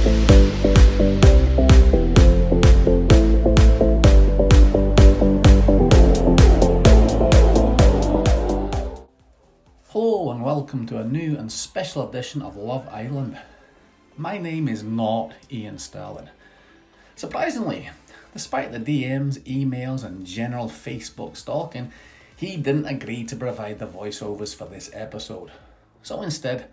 Hello and welcome to a new and special edition of Love Island. My name is not Ian Sterling. Surprisingly, despite the DMs, emails and general Facebook stalking, he didn't agree to provide the voiceovers for this episode. So instead,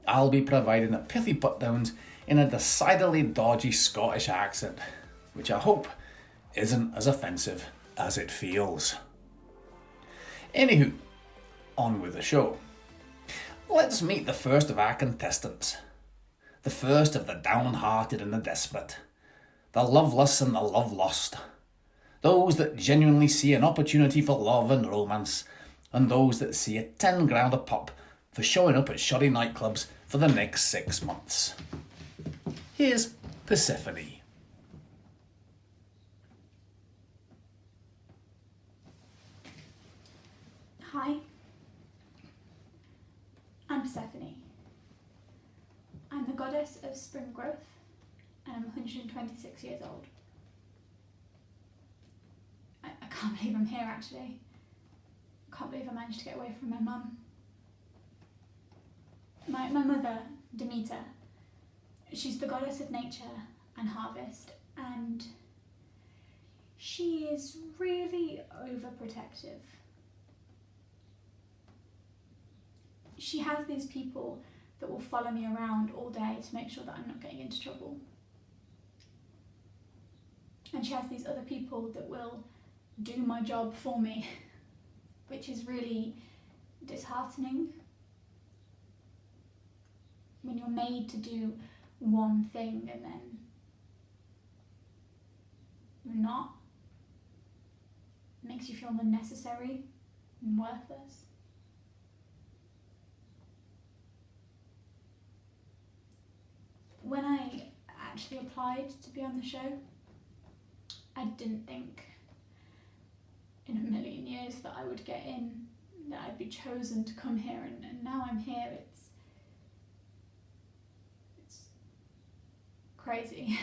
I'll be providing the pithy put-downs in a decidedly dodgy Scottish accent, which I hope isn't as offensive as it feels. Anywho, on with the show. Let's meet the first of our contestants. The first of the downhearted and the desperate. The loveless and the love-lost. Those that genuinely see an opportunity for love and romance, and those that see a 10 grand a pop for showing up at shoddy nightclubs for the next 6 months. Here's Persephone. Hi, I'm Persephone. I'm the goddess of spring growth, and I'm 126 years old. I can't believe I'm here, actually. I can't believe I managed to get away from my mum. My mother, Demeter, she's the goddess of nature and harvest, and she is really overprotective. She has these people that will follow me around all day to make sure that I'm not getting into trouble. And she has these other people that will do my job for me, which is really disheartening. When you're made to do one thing and then you're not, it makes you feel unnecessary and worthless. When I actually applied to be on the show, I didn't think in a million years that I would get in, that I'd be chosen to come here, and now I'm here. It's crazy.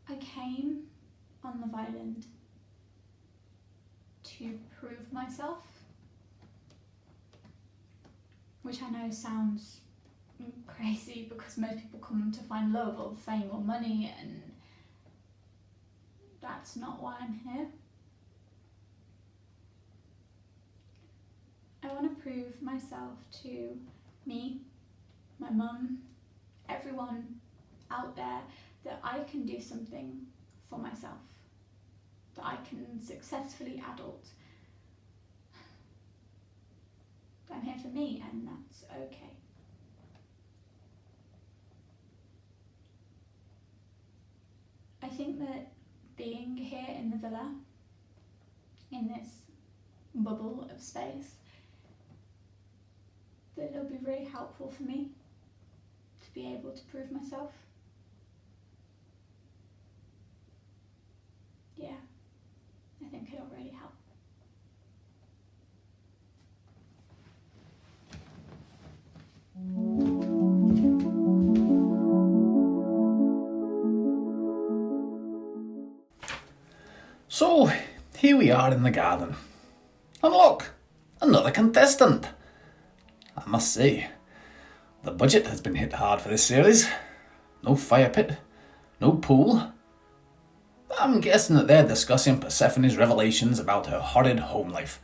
I came on Love Island to prove myself, which I know sounds crazy because most people come to find love or fame or money, and that's not why I'm here. I want to prove myself to me, my mum, everyone out there, that I can do something for myself, that I can successfully adult. I'm here for me, and that's okay. I think that being here in the villa, in this bubble of space, that it'll be really helpful for me to be able to prove myself. Yeah, I think it'll really help. So, here we are in the garden. And look, another contestant. I must say, the budget has been hit hard for this series. No fire pit, no pool. I'm guessing that they're discussing Persephone's revelations about her horrid home life.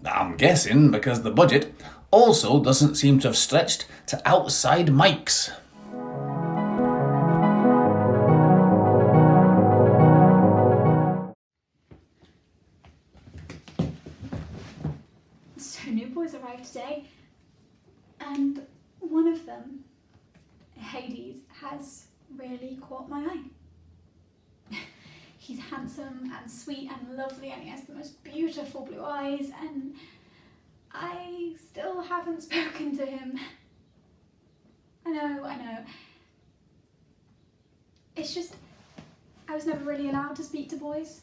I'm guessing because the budget also doesn't seem to have stretched to outside mics. So new boys arrived today, and one of them, Hades, has really caught my eye. He's handsome and sweet and lovely, and he has the most beautiful blue eyes, and I still haven't spoken to him. I know. It's just, I was never really allowed to speak to boys,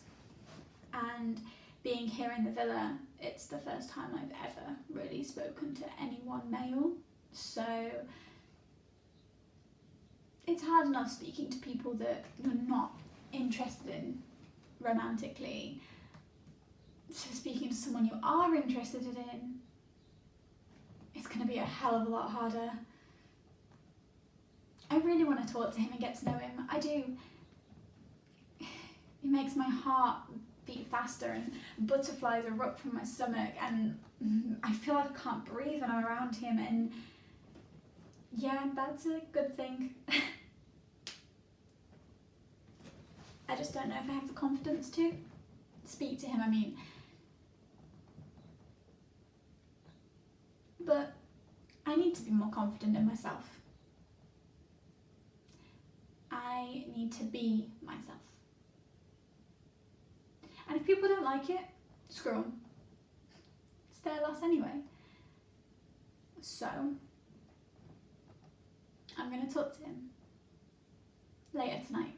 and being here in the villa it's the first time I've ever really spoken to anyone male, so it's hard enough speaking to people that you're not interested in romantically. So speaking to someone you are interested in, it's going to be a hell of a lot harder. I really want to talk to him and get to know him. I do. It makes my heart beat faster and butterflies erupt from my stomach, and I feel like I can't breathe when I'm around him, and yeah, that's a good thing. I just don't know if I have the confidence to speak to him, but I need to be more confident in myself. I need to be myself. And if people don't like it, screw them. It's their loss anyway. So, I'm going to talk to him later tonight.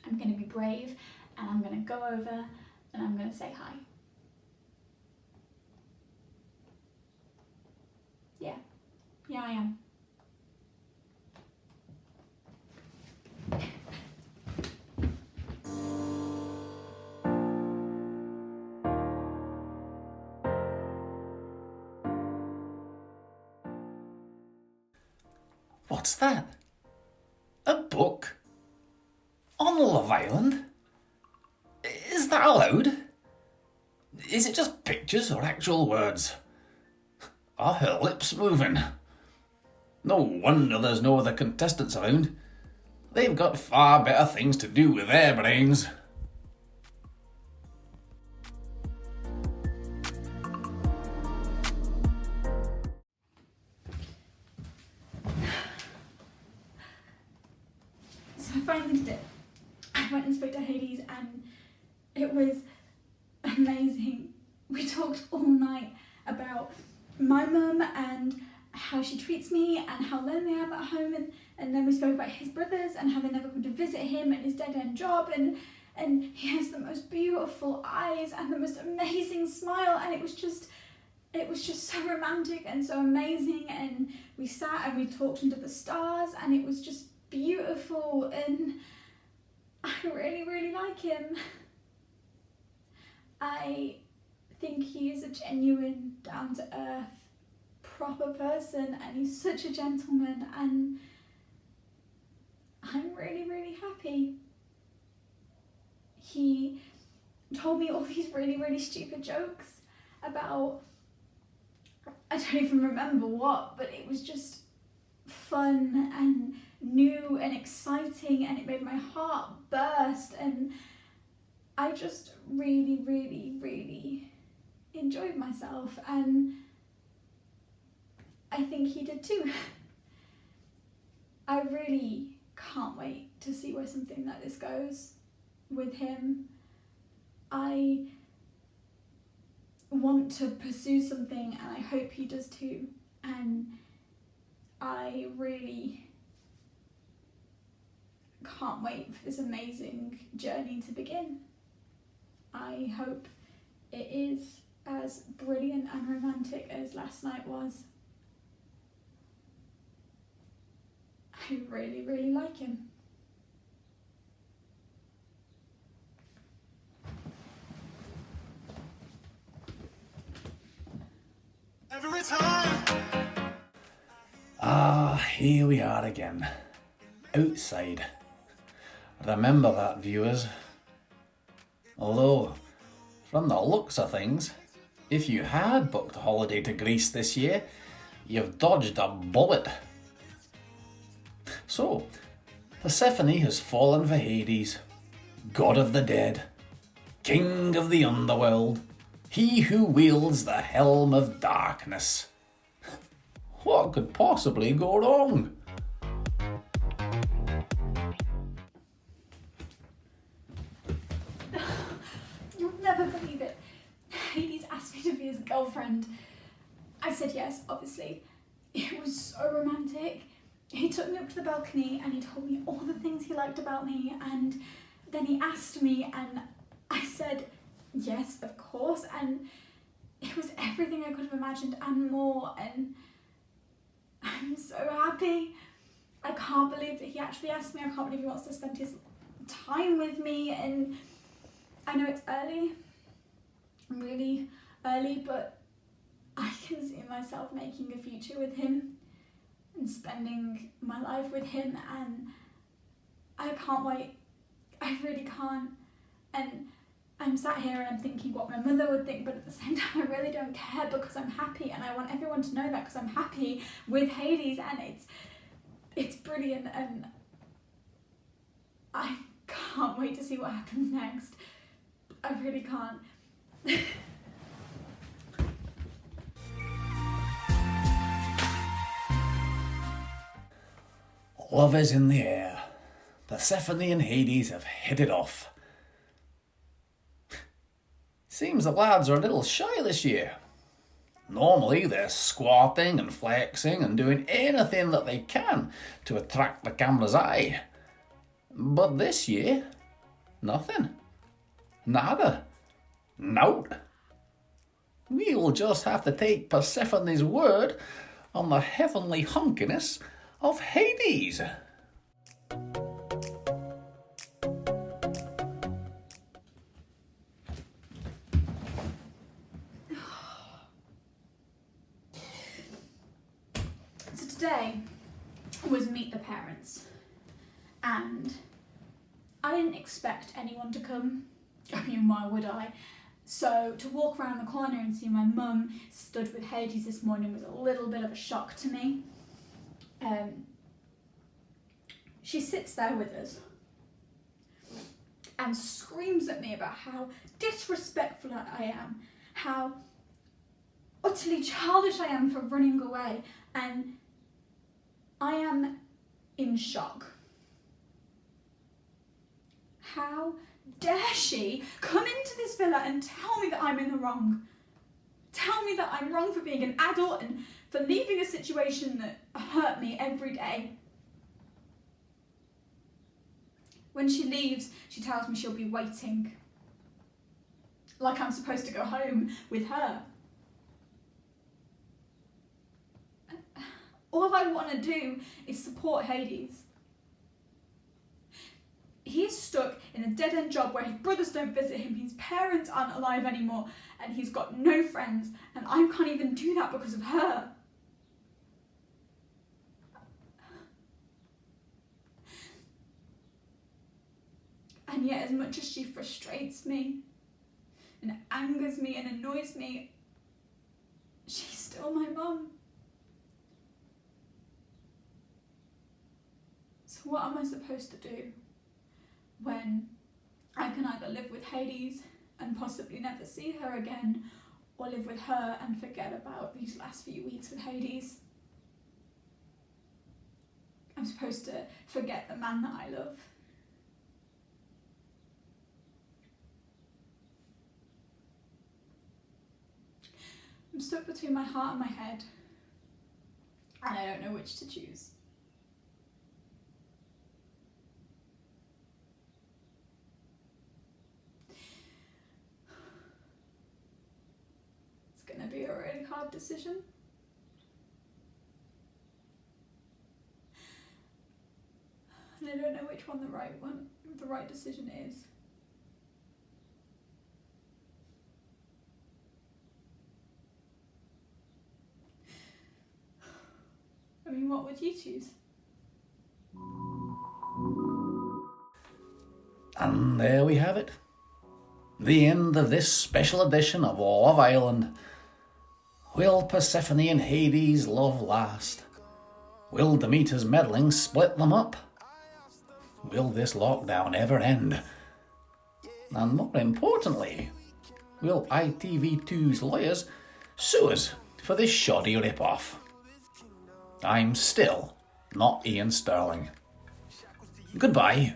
I'm going to be brave, and I'm going to go over and I'm going to say hi. Yeah, I am. What's that? A book? On Love Island? Is that allowed? Is it just pictures or actual words? Are her lips moving? No wonder there's no other contestants around. They've got far better things to do with their brains. So I finally did it. I went and spoke to Hades, and it was amazing. We talked all night about my mum and how she treats me and how lonely I am at home, and then we spoke about his brothers and how they never come to visit him and his dead-end job, and he has the most beautiful eyes and the most amazing smile, and it was just so romantic and so amazing, and we sat and we talked under the stars, and it was just beautiful, and I really, really like him. I think he is a genuine, down-to-earth, proper person, and he's such a gentleman, and I'm really, really happy. He told me all these really, really stupid jokes about, I don't even remember what, but it was just fun and new and exciting, and it made my heart burst, and I just really, really, really enjoyed myself, and I think he did too. I really can't wait to see where something like this goes with him. I want to pursue something, and I hope he does too, and I really can't wait for this amazing journey to begin. I hope it is as brilliant and romantic as last night was. I really, really like him. Every time. Here we are again. Outside. Remember that, viewers. Although, from the looks of things, if you had booked a holiday to Greece this year, you've dodged a bullet. So, Persephone has fallen for Hades, god of the dead, king of the underworld, he who wields the helm of darkness. What could possibly go wrong? You'll never believe it. Hades asked me to be his girlfriend. I said yes, obviously. It was so romantic. He took me up to the balcony and he told me all the things he liked about me, and then he asked me and I said Yes, of course, and it was everything I could have imagined and more, and I'm so happy. I can't believe that he actually asked me. I can't believe he wants to spend his time with me, and I know it's early, really early, but I can see myself making a future with him and spending my life with him, and I can't wait. I really can't. And I'm sat here and I'm thinking what my mother would think, but at the same time I really don't care because I'm happy, and I want everyone to know that because I'm happy with Hades, and it's brilliant, and I can't wait to see what happens next. I really can't. Love is in the air. Persephone and Hades have hit it off. Seems the lads are a little shy this year. Normally they're squatting and flexing and doing anything that they can to attract the camera's eye. But this year, nothing. Nada. Nout. We'll just have to take Persephone's word on the heavenly hunkiness of Hades. So today was Meet the Parents, and I didn't expect anyone to come. I mean, why would I? So to walk around the corner and see my mum stood with Hades this morning was a little bit of a shock to me. She sits there with us and screams at me about how disrespectful I am, how utterly childish I am for running away, and I am in shock. How dare she come into this villa and tell me that I'm in the wrong? Tell me that I'm wrong for being an adult and for leaving a situation that hurt me every day. When she leaves, she tells me she'll be waiting. Like I'm supposed to go home with her. All I want to do is support Hades. He's stuck in a dead-end job where his brothers don't visit him, his parents aren't alive anymore, and he's got no friends, and I can't even do that because of her. And yet, as much as she frustrates me and angers me and annoys me, she's still my mum. So what am I supposed to do when I can either live with Hades and possibly never see her again, or live with her and forget about these last few weeks with Hades? I'm supposed to forget the man that I love. I'm stuck between my heart and my head, and I don't know which to choose. It's gonna be a really hard decision. And I don't know which one, the right decision is. I mean, what would you choose? And there we have it. The end of this special edition of Love Island. Will Persephone and Hades' love last? Will Demeter's meddling split them up? Will this lockdown ever end? And more importantly, will ITV2's lawyers sue us for this shoddy rip-off? I'm still not Ian Sterling. Goodbye.